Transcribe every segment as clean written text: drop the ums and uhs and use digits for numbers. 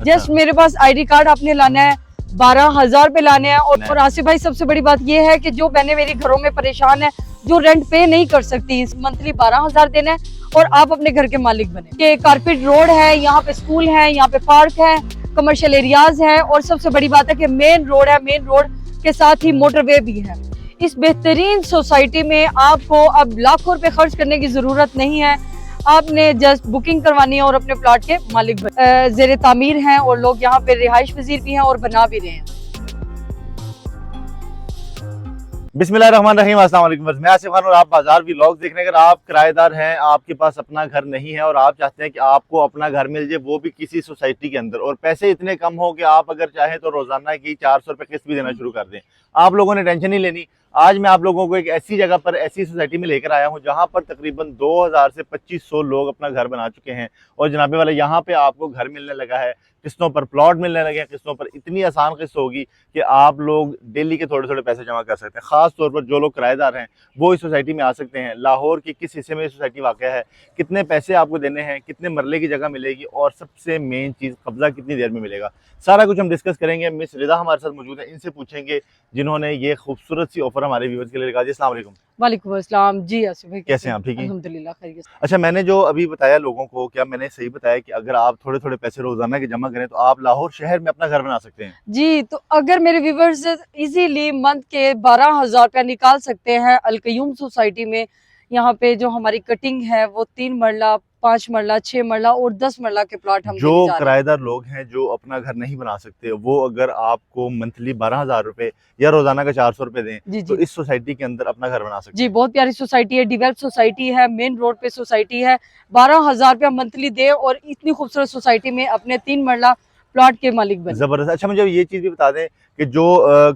Just मेरे पास ID card आपने लाना है, 12,000 पे लाने हैं। और आसिफ भाई सबसे बड़ी बात ये है कि जो बहनें मेरी घरों में परेशान है, जो रेंट पे नहीं कर सकती, मंथली 12,000 देना है और आप अपने घर के मालिक बने। कि कारपेट रोड है, यहाँ पे स्कूल है, यहाँ पे पार्क है, कमर्शियल एरियाज है और सबसे बड़ी बात है कि मेन रोड है, मेन रोड के साथ ही मोटरवे भी है। इस बेहतरीन सोसाइटी में आपको अब लाखों रुपए खर्च करने की जरूरत नहीं है, आपने जस्ट बुकिंग करवानी है और अपने प्लॉट के मालिक जेर तामीर हैं और लोग यहाँ पे रिहाइश पजीर भी हैं और बना भी रहे हैं। बिस्मिल्लाहिर्रहमानिर्रहीम, अस्सलाम वालेकुम। मैं आसिफ खान और आप बाजार व्लॉग देख रहे हैं। अगर आप किराएदार हैं, आपके पास अपना घर नहीं है और आप चाहते हैं कि आपको अपना घर मिल जाए, वो भी किसी सोसाइटी के अंदर, और पैसे इतने कम हो कि आप अगर चाहें तो रोजाना की 400 रुपये किस्त भी देना शुरू कर दें, आप लोगों ने टेंशन नहीं लेनी। आज मैं आप लोगों को एक ऐसी जगह पर, ऐसी सोसाइटी में लेकर आया हूं जहां पर तकरीबन 2000 से 2500 लोग अपना घर बना चुके हैं और जनाबे वाले यहाँ पे आपको घर मिलने लगा है, किस्तों पर प्लॉट मिलने लगे हैं, किस्तों पर इतनी आसान किस्त होगी कि आप लोग डेली के थोड़े थोड़े पैसे जमा कर सकते हैं। खास तौर पर जो लोग किराएदार हैं वो इस सोसाइटी में आ सकते हैं। लाहौर के किस हिस्से में ये सोसाइटी वाक़ है, कितने पैसे आपको देने हैं, कितने मरले की जगह मिलेगी और सबसे मेन चीज़ कब्जा कितनी देर में मिलेगा, सारा कुछ हम डिस्कस करेंगे। मिस रिदा हमारे साथ मौजूद है, इनसे पूछेंगे जिन्होंने ये खूबसूरत सी ऑफर हमारे व्यूअर्स के लिए लगा दी। अस्सलाम वालेकुम। वालेकुम अस्सलाम। जी आसिफ भाई कैसे हैं आप? ठीक है, अल्हम्दुलिल्लाह खैरियत। अच्छा, मैंने जो अभी बताया लोगों को, क्या मैंने सही बताया कि अगर आप थोड़े थोड़े पैसे रोजाना के जमा करें तो आप लाहौर शहर में अपना घर बना सकते हैं? जी, तो अगर मेरे व्यूवर्स इजीली मंथ के 12,000 रुपया निकाल सकते हैं अलकयूम सोसाइटी में। यहाँ पे जो हमारी कटिंग है वो 3 मरला, 5 मरला, 6 मरला और 10 मरला के प्लॉट हम जो किराएदार लोग हैं जो अपना घर नहीं बना सकते, वो अगर आपको मंथली 12,000 रुपए या रोजाना का 400 रुपए दें तो इस सोसाइटी के अंदर अपना घर बना सकते जी। हैं। बहुत प्यारी सोसाइटी है, डेवलप सोसाइटी है, मेन रोड पे सोसाइटी है। 12,000 रुपया मंथली दे और इतनी खूबसूरत सोसाइटी में अपने 3 मरला प्लॉट के मालिक बने। जबरदस्त। अच्छा, मुझे ये चीज़ भी बता दें कि जो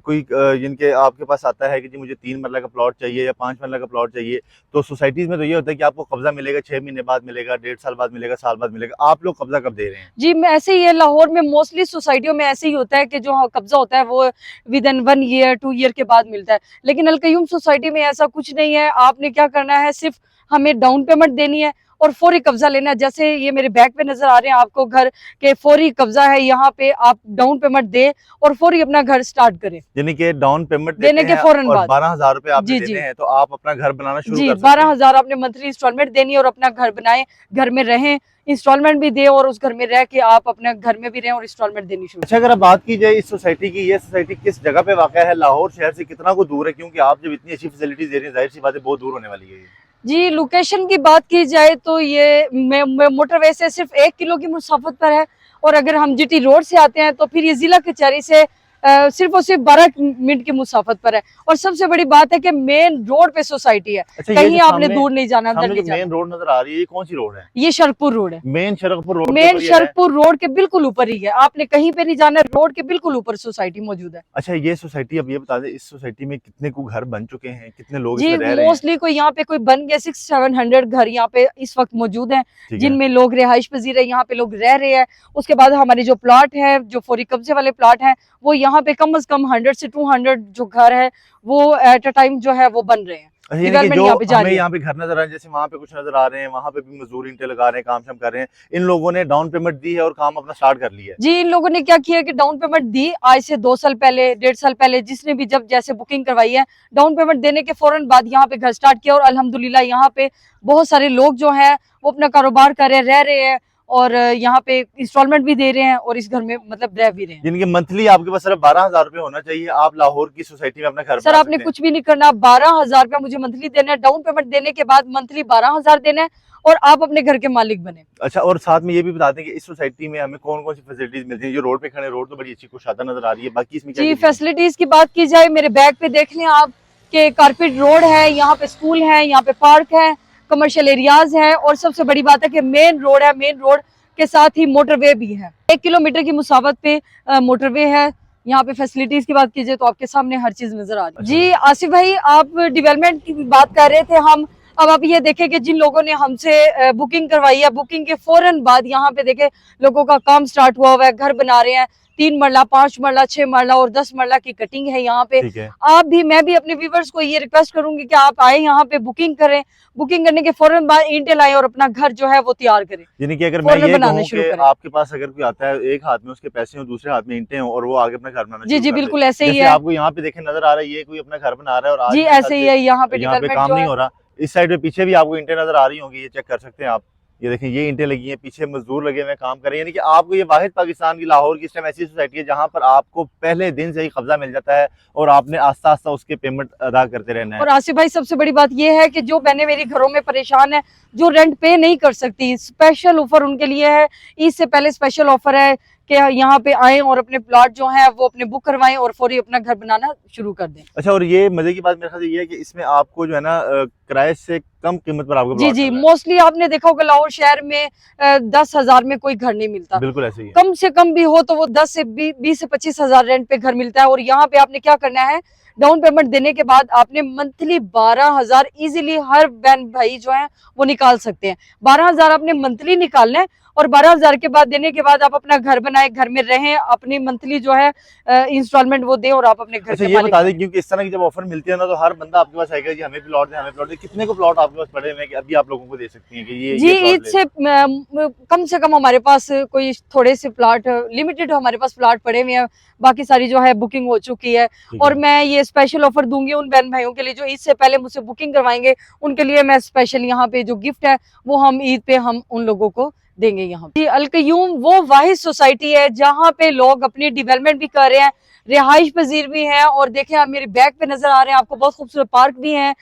कोई जिनके आपके पास आता है कि जी मुझे 3 मरला का प्लॉट चाहिए या 5 मरला का प्लॉट चाहिए, तो सोसाइटीज़ में तो ये होता है कि आपको कब्जा मिलेगा 6 महीने बाद मिलेगा, 1.5 साल बाद मिलेगा, साल बाद मिलेगा। आप लोग कब्जा कब दे रहे हैं? जी, मैं ऐसे ही है, लाहौर में मोस्टली सोसाइटियों में ऐसे ही होता है कि जो कब्जा होता है वो विद इन 1 ईयर 2 ईयर के बाद मिलता है, लेकिन अलकयूम सोसाइटी में ऐसा कुछ नहीं है। आपने क्या करना है, सिर्फ हमें डाउन पेमेंट देनी है और फौरी कब्जा लेना है। जैसे ये मेरे बैक पे नजर आ रहे हैं आपको घर के, फौरी कब्जा है, यहाँ पे आप डाउन पेमेंट दे और फौरी अपना घर स्टार्ट करें। यानी कि डाउन पेमेंट देने के फौरन बाद 12,000 रुपए आप जी देने हैं तो आप अपना घर बनाना शुरू जी कर सकते हैं। 12,000 आपने मंथली इंस्टॉलमेंट देनी है और अपना घर बनाए, घर में रहें, इंस्टॉलमेंट भी दे और उस घर में रह के आप अपने घर में भी रहें और इंस्टॉलमेंट देनी शुरू। अच्छा, अगर आप बात की जाए इस सोसाइटी की, ये सोसाइटी किस जगह पे वाक़ है, लाहौर शहर से कितना को दूर है? क्योंकि आप जब इतनी अच्छी फैसिलिटीज दे रहे हैं, जाहिर सी बात है बहुत दूर होने वाली है। जी, लोकेशन की बात की जाए तो ये मोटरवे से सिर्फ 1 किलो की मुसाफत पर है और अगर हम GT रोड से आते हैं तो फिर ये जिला कचहरी से सिर्फ और सिर्फ 12 मिनट की मुसाफत पर है। और सबसे बड़ी बात है कि मेन रोड पे सोसाइटी है। अच्छा, कहीं आपने दूर नहीं जाना, अंदर नहीं जाना। मेन रोड नजर आ रही है, ये कौन सी रोड है? ये शरकपुर रोड है। Main Sharakpur road, main Sharakpur road के बिल्कुल ऊपर ही है, आपने कहीं पे नहीं जाना, रोड के बिल्कुल ऊपर सोसाइटी मौजूद है। अच्छा, ये सोसाइटी, अब ये बता दें इस सोसाइटी में कितने को घर बन चुके हैं, कितने लोग जी, इसमें रह रहे हैं? मोस्टली कोई यहाँ पे कोई बन गया 600-700 घर यहाँ पे इस वक्त मौजूद हैं, जिनमें लोग रिहाइश पजीर है, यहाँ पे लोग रह रहे हैं। उसके बाद हमारे जो प्लॉट है, जो फौरी कब्जे वाले प्लॉट हैं, वो यहाँ पे कम से कम 100 से 200 जो घर है वो एट अ टाइम जो है वो बन रहे हैं। जो हमें यहाँ पे घर नजर आ रहे हैं, जैसे वहाँ पे कुछ नजर आ रहे हैं, वहाँ पे भी मजदूर ईंटें लगा रहे हैं, काम शाम कर रहे हैं, इन लोगों ने डाउन पेमेंट दी है और काम अपना स्टार्ट कर लिया है। जी, इन लोगों ने क्या किया कि डाउन पेमेंट दी आज से 2 साल पहले, 1.5 साल पहले, जिसने भी जब जैसे बुकिंग करवाई है, डाउन पेमेंट देने के फौरन बाद यहाँ पे घर स्टार्ट किया और अल्हम्दुलिल्लाह यहाँ पे बहुत सारे लोग जो है वो अपना कारोबार कर रहे हैं, रह रहे हैं और यहाँ पे इंस्टॉलमेंट भी दे रहे हैं और इस घर में मतलब रह भी रहे हैं। जिनके मंथली आपके पास सिर्फ 12,000 रुपए होना चाहिए, आप लाहौर की सोसाइटी में अपना घर सर आपने कुछ भी नहीं करना, 12,000 रुपया मुझे मंथली देना है, डाउन पेमेंट देने के बाद मंथली 12,000 देना है और आप अपने घर के मालिक बने। अच्छा, और साथ में ये भी बता दें कि इस सोसाइटी में हमें कौन कौन सी फैसिलिटीज मिलती है? जो रोड पे खड़े, रोड तो बड़ी अच्छी कुशादा नजर आ रही है, बाकी इसमें जी, फैसिलिटीज की बात की जाए, मेरे बैग पे देख लें आप कि कारपेट रोड है, यहाँ पे स्कूल है, यहाँ पे पार्क है, कमर्शियल एरियाज है और सबसे बड़ी बात है कि मेन रोड है, मेन रोड के साथ ही मोटरवे भी है। 1 किलोमीटर की मुसाफत पे मोटरवे है। यहाँ पे फैसिलिटीज की बात कीजिए तो आपके सामने हर चीज नजर आ रही है। जी आसिफ भाई, आप डेवलपमेंट की बात कर रहे थे, हम अब आप ये देखें कि जिन लोगों ने हमसे बुकिंग करवाई है, बुकिंग के फौरन बाद यहाँ पे देखें लोगों का काम स्टार्ट हुआ है, घर बना रहे हैं, 3 मरला, 5 मरला, 6 मरला और 10 मरला की कटिंग है यहाँ पे। ठीक है। आप भी, मैं भी अपने व्यूवर्स को ये रिक्वेस्ट करूंगी कि आप आए यहाँ पे, बुकिंग करें, बुकिंग करने के फौरन बाद ईंटें लाएं और अपना घर जो है वो तैयार करें। यानी कि अगर मैं फौरन ये बनाना कहूं शुरू कि करें। आपके पास अगर कोई आता है, एक हाथ में उसके पैसे हो, दूसरे हाथ में ईंटें हो और वो आगे अपना घर बनाना जी शुरू जी कर दे। बिल्कुल ऐसे ही जैसे है आपको यहाँ पे देखे नजर आ रहा है, ये कोई अपना घर बना रहा है और आज जी, के ऐसे ही है। यहाँ पे यहाँ पे डेवलपमेंट काम जो नहीं है, हो रहा। इस साइड पे पीछे भी आपको ईंटें नजर आ रही होंगी, ये चेक कर सकते हैं आप। ये देखें, ये ईंटें लगी हैं, पीछे मजदूर लगे हुए हैं, काम कर रहे हैं। यानी कि आपको ये वाहिद पाकिस्तान की लाहौर की इस टाइम ऐसी सोसाइटी है जहाँ पर आपको पहले दिन से ही कब्जा मिल जाता है और आपने आस्ता आस्ता उसके पेमेंट अदा करते रहना है। और आसिफ भाई सबसे बड़ी बात यह है कि जो बहनें मेरी घरों में परेशान है, जो रेंट पे नहीं कर सकती, स्पेशल ऑफर उनके लिए है। इससे पहले स्पेशल ऑफर है कि यहाँ पे आए और अपने प्लॉट जो है वो अपने बुक करवाएं और फौरी अपना घर बनाना शुरू कर दें। अच्छा, और ये मजे की बात मेरे ख्याल से ये है कि इसमें आपको जो है ना किराए से कम कीमत पर आपको जी प्लॉट जी, मिल रहा है। मोस्टली आपने देखा होगा लाहौर शहर में 10,000 में कोई घर नहीं मिलता। बिल्कुल ऐसे ही है। कम से कम भी हो तो वो 10 से 20 से 25,000 रेंट पे घर मिलता है। और यहाँ पे आपने क्या करना है, डाउन पेमेंट देने के बाद आपने मंथली 12,000 इजीली हर बहन भाई जो है वो निकाल सकते हैं। 12,000 आपने मंथली निकालना है और 12,000 के बाद देने के बाद आप अपना घर बनाए, घर में रहें, अपनी मंथली जो है इंस्टॉलमेंट वो दें और आप अपने घर अच्छा, के ये मालिक बता बनें। दें, क्योंकि इस तरह की जब ऑफर मिलती है ना तो हर बंदा आपके पास आएगा जी हमें प्लॉट दे, हमें प्लॉट दे। कितने को प्लॉट आपके पास पड़े हुए हैं कि अभी आप लोगों को दे सकती हैं कि जी, ये ईद से कम हमारे पास कोई थोड़े से प्लाट, लिमिटेड हमारे पास प्लाट पड़े हुए हैं, बाकी सारी जो है बुकिंग हो चुकी है। और मैं ये स्पेशल ऑफर दूंगी उन बहन भाइयों के लिए जो ईद से पहले मुझसे बुकिंग करवाएंगे, उनके लिए मैं स्पेशल यहाँ पे जो गिफ्ट है वो हम ईद पे हम उन लोगों को देंगे। यहाँ पे अल कयूम वो वाहिद सोसाइटी है जहाँ पे लोग अपनी डेवलपमेंट भी कर रहे हैं, रिहाइश पजीर भी हैं। और देखें आप मेरे बैक पे नजर आ रहे हैं, आपको बहुत खूबसूरत पार्क भी हैं।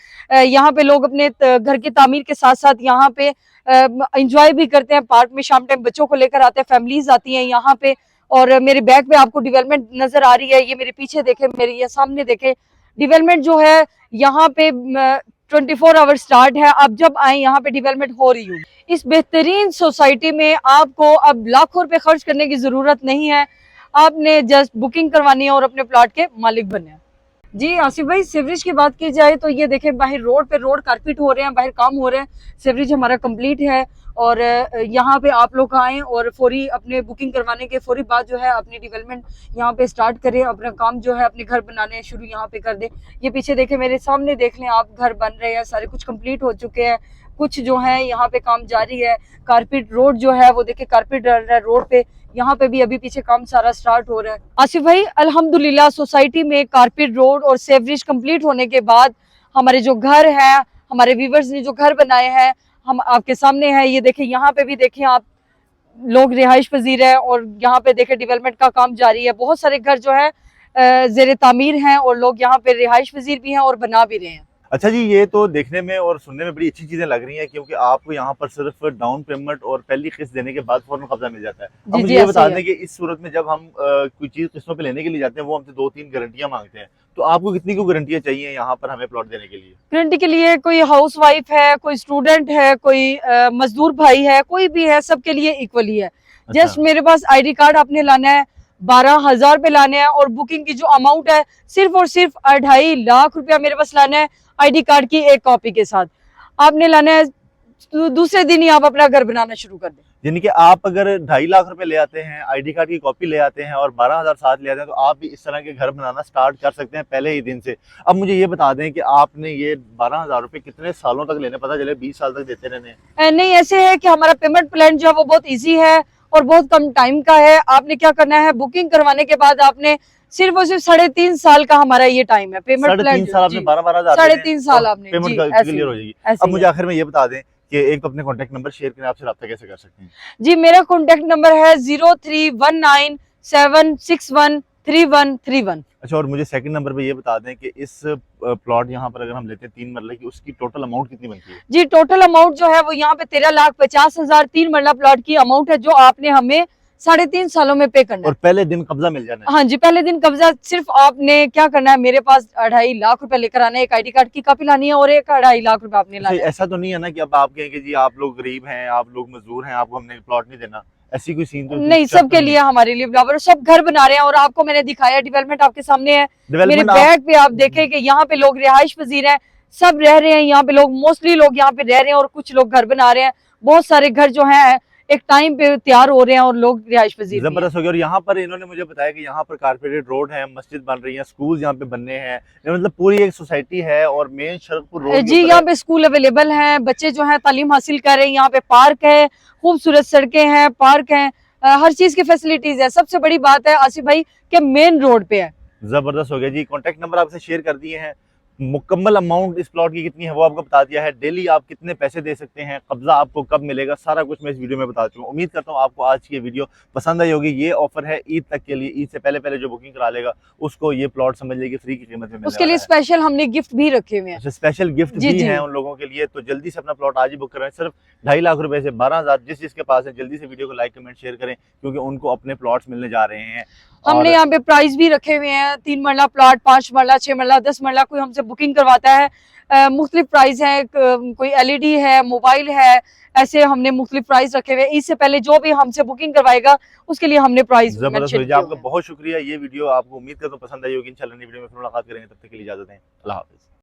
यहाँ पे लोग अपने घर की तामीर के साथ साथ यहाँ पे इंजॉय भी करते हैं। पार्क में शाम टाइम बच्चों को लेकर आते हैं, फैमिलीज आती हैं यहाँ पे। और मेरे बैक पे आपको डेवलपमेंट नजर आ रही है, ये मेरे पीछे देखे, मेरे ये सामने देखे, डेवलपमेंट जो है यहाँ पे 24 आवर स्टार्ट है। अब जब आए यहाँ पे डेवलपमेंट हो रही होगी। इस बेहतरीन सोसाइटी में आपको अब लाखों रुपए खर्च करने की जरूरत नहीं है, आपने जस्ट बुकिंग करवानी है और अपने प्लॉट के मालिक बनना है। जी आसिफ भाई, सीवरेज की बात की जाए तो ये देखें बाहर रोड पे रोड कारपेट हो रहे हैं, बाहर काम हो रहे हैं, सीवरेज हमारा कंप्लीट है। और यहाँ पे आप लोग आएँ और फौरी अपने बुकिंग करवाने के फौरी बाद जो है अपनी डेवलपमेंट यहाँ पे स्टार्ट करें, अपना काम जो है अपने घर बनाने शुरू यहाँ पे कर दें। ये पीछे देखें, मेरे सामने देख लें आप, घर बन रहे हैं, सारे कुछ कंप्लीट हो चुके हैं, कुछ जो है यहाँ पे काम जारी है। कारपेट रोड जो है वो देखे, कारपेट डल रहा है रोड पे, यहाँ पे भी अभी पीछे काम सारा स्टार्ट हो रहा है। आसिफ भाई अल्हम्दुलिल्लाह सोसाइटी में कारपेट रोड और सेवरेज कंप्लीट होने के बाद हमारे जो घर है, हमारे व्यूवर्स ने जो घर बनाए हैं हम आपके सामने है। ये देखें, यहाँ पे भी देखें आप, लोग रिहाइश पजीर है और यहाँ पे देखें डेवलपमेंट का काम जारी है। बहुत सारे घर जो है जेर तामीर हैं और लोग यहाँ पे रिहाइश पजीर भी हैं और बना भी रहे हैं। अच्छा जी, ये तो देखने में और सुनने में बड़ी अच्छी चीजें लग रही हैं, क्योंकि आपको यहाँ पर सिर्फ डाउन पेमेंट और पहली किस्त देने के बाद फौरन कब्जा मिल जाता है। अब मुझे ये बता दें कि इस सूरत में जब हम कोई चीज किस्तों पे लेने के लिए जाते हैं वो हमसे 2-3 गारंटियां मांगते हैं, तो आपको कितनी को गारंटियां चाहिए यहाँ पर हमें प्लॉट देने के लिए? गारंटी के लिए कोई हाउस वाइफ है, कोई स्टूडेंट है, कोई मजदूर भाई है, कोई भी है, सबके लिए इक्वली है। जस्ट मेरे पास ID कार्ड आपने लाना है, 12,000 पे लाने हैं और बुकिंग की जो अमाउंट है सिर्फ और सिर्फ 2.5 लाख रुपया मेरे पास लाना है ID कार्ड की एक कॉपी के साथ। आपने लाना है, दूसरे दिन ही आप अपना घर बनाना शुरू कर दें। यानी कि आप अगर 2.5 लाख रुपए ले आते हैं, ID कार्ड की कॉपी ले आते हैं और 12,000 साथ ले आते हैं, तो आप भी इस तरह के घर बनाना स्टार्ट कर सकते हैं पहले ही दिन से। अब मुझे ये बता दें कि आपने ये 12,000 रुपए कितने सालों तक लेने, पता चले 20 साल तक देते रहने हैं? नहीं, ऐसे है कि हमारा पेमेंट प्लान जो है वो बहुत ईजी है और बहुत कम टाइम का है। आपने क्या करना है, बुकिंग करवाने के बाद आपने सिर्फ और सिर्फ 3.5 साल का हमारा ये टाइम है। पेमेंट प्लान 3.5 साल आपने 12,000 3.5 साल आपने पेमेंट क्लियर हो जाएगी। अब मुझे आखिर में ये बता दें कि एक तो अपने कॉन्टेक्ट नंबर शेयर करें, आपसे राब्ता कैसे कर सकते हैं? जी, मेरा कॉन्टेक्ट नंबर है 031976133131। अच्छा, और मुझे सेकंड नंबर पे ये बता दें कि इस प्लॉट यहाँ पर अगर हम लेते हैं 3 मरले की, उसकी टोटल अमाउंट कितनी बनती है? जी, टोटल अमाउंट जो है वो यहाँ पे 13,50,000 3 मरला प्लॉट की अमाउंट है, जो आपने हमें 3.5 सालों में पे करना है। और पहले दिन कब्जा मिल जाना है? हाँ जी, पहले दिन कब्जा। सिर्फ आपने क्या करना है, मेरे पास 2.5 लाख रुपए लेकर आना है, एक ID कार्ड की कॉपी लानी है और एक 2.5 लाख रुपए आपने लाना है। ऐसा तो नहीं है ना कि अब आप कहेंगे जी आप लोग गरीब हैं, आप लोग मजदूर हैं, आपको हमने प्लॉट नहीं देना, ऐसी कोई सीन तो नहीं? सबके लिए, हमारे लिए बराबर, सब घर बना रहे हैं और आपको मैंने दिखाया डेवलपमेंट आपके सामने है। मेरे बैग पे आप देखें कि यहाँ पे लोग रिहाइश पजीर है, सब रह रहे हैं यहाँ पे लोग, मोस्टली लोग यहाँ पे रह रहे हैं और कुछ लोग घर बना रहे हैं। बहुत सारे घर जो हैं एक टाइम पे तैयार हो रहे हैं और लोग रिहाइश पजीर भी हैं। जबरदस्त हो गया। और यहाँ पर इन्होंने मुझे बताया कि यहाँ पर कारपेटेड रोड है, मस्जिद बन रही है, स्कूल यहाँ पे बनने हैं, मतलब पूरी एक सोसाइटी है और मेन सड़क रोड जी यहाँ पे स्कूल अवेलेबल हैं, बच्चे जो हैं तालीम हासिल कर रहे हैं, यहाँ पे पार्क है, खूबसूरत सड़कें हैं, पार्क हैं, हर चीज की फैसिलिटीज है। सबसे बड़ी बात है आसिफ भाई के मेन रोड पे है। जबरदस्त हो गया जी। कॉन्टैक्ट नंबर आपसे शेयर कर दिए हैं, मुकम्मल अमाउंट इस प्लॉट की कितनी है वो आपको बता दिया है, डेली आप कितने पैसे दे सकते हैं, कब्जा आपको कब मिलेगा, सारा कुछ मैं इस वीडियो में बता चुका हूँ। उम्मीद करता हूँ आपको आज की वीडियो पसंद आई होगी। ये ऑफर है ईद तक के लिए, ईद से पहले पहले जो बुकिंग करा लेगा उसको ये प्लॉट समझ लीजिए फ्री की कीमत में मिलने उसके लिए स्पेशल हमने गिफ्ट भी रखे हुए हैं। स्पेशल गिफ्ट भी है उन लोगों के लिए। तो जल्दी से अपना प्लॉट आज ही बुक करें, सिर्फ 2.5 लाख रुपए से 12,000 जिस जिसके पास है जल्दी से वीडियो को लाइक कमेंट शेयर करें, क्योंकि उनको अपने प्लॉट्स मिलने जा रहे हैं। हमने यहाँ पे प्राइस भी रखे हुए हैं, 3 मरला प्लॉट, 5 मरला, 6 मरला, 10 मरला, कोई हमसे बुकिंग करवाता है मुख्तलिफ प्राइस है, कोई LED है, मोबाइल है, ऐसे हमने मुख्तलिफ प्राइस रखे हुए हैं। इससे पहले जो भी हमसे बुकिंग करवाएगा उसके लिए हमने प्राइस जबरदस्त। आपका बहुत शुक्रिया। ये वीडियो आपको उम्मीद करता हूँ पसंद आई होगी। इंशाल्लाह नई वीडियो में फिर मुलाकात करेंगे, तब तक के लिए इजाजत दें। अल्लाह हाफिज।